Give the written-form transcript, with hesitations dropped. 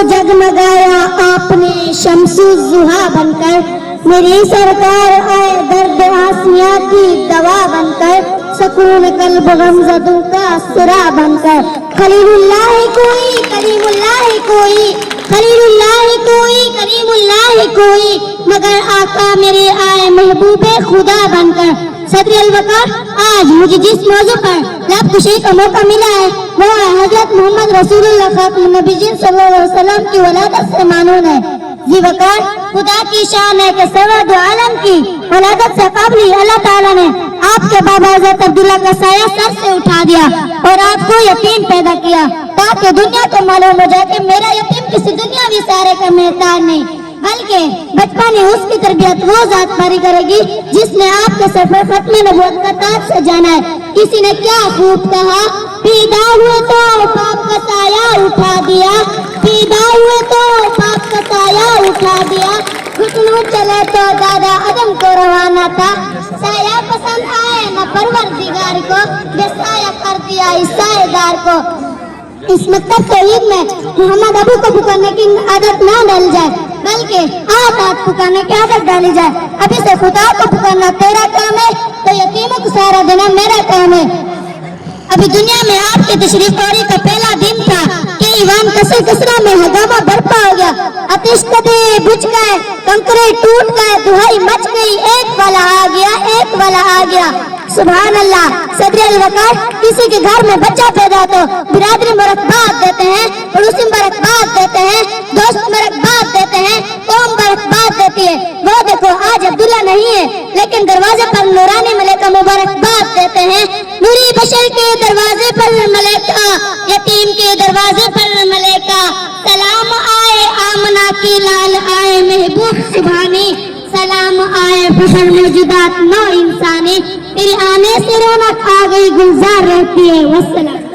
जगमगाया आपने शम्सु ज़ुहा बनकर, मेरी सरकार आए दर्द आसिया की दवा बनकर, सुकून कल्ब गमज़दों का सिरा बनकर। खलीलुल्लाह कोई कलीमुल्लाह कोई, खलीलुल्लाह कोई कलीमुल्लाह कोई, मगर आका मेरे आए महबूबे खुदा बनकर। सदर अल-वक़ार, आज मुझे जिस मौजू पर लब खुशी का मौका मिला है वो है हजरत मोहम्मद रसूलुल्लाह खातमुन नबीय्यीन सल्लल्लाहु अलैहि वसल्लम की वलादत से मानून है। जी वक़ार, खुदा की शान है कि सर्वद आलम की वलादत से क़ब्ल अल्लाह ताला ने आपके बाबा हज़रत अब्दुल्ला का साया सर से उठा दिया और आपको यतीम पैदा किया, ताकि दुनिया को मालूम हो जाए कि मेरा यतीम किसी दुनियावी सारे का मेहताज नहीं, बल्कि बचपन में उसकी तरबियत वो जात पारी करेगी जिसने आपके सफर खत्म नबूवत का ताज से जाना है। किसी ने क्या खूब कहा, पैदा हुए तो पाप का साया उठा दिया, पैदा हुए तो पाप का साया उठा दिया, घुटनों चले तो दादा आदम को रवाना था, साया पसंद आए न परवरदिगार को, बेसाया कर दिया इस साएदार को। इस मकतब तौहीद में मोहम्मद अबू को पुकारने की आदत ना डाली जाए, बल्कि आत पुकारने की आदत डाली जाए। अभी से खुदा को पुकारना तेरा काम है तो यतीमों को सहारा देना मेरा काम है। अभी दुनिया में आपके तशरीफ पारी का पहला दिन था कि ईवान कसर कसरा में हंगामा बरपा हो गया, आतिश कदे बुझ गए, कंकरे टूट गए, दुहाई मच गई, एक वाला आ गया, एक वाला आ गया। सुभान अल्लाह। सदर अल-वक़ार, किसी के घर में बच्चा पैदा तो बिरादरी मुबारकबाद देते हैं, पड़ोसी मुबारकबाद देते हैं, दोस्त मुबारकबाद देते हैं, कौम मुबारकबाद देती है। वो देखो आज अब्दुल्ला नहीं है, लेकिन दरवाजे पर नूरानी मलेका मुबारकबाद देते हैं। नूरी बशर के दरवाजे पर मलेका, यतीम के दरवाजे पर मलेका, सलाम आए आमना की लाल आए महबूब सुभानी, सलाम आए फखर मौजूदात नौ इंसानी, तेरे आने से रौनक आ गई गुलजार रहती है। वस्सलाम।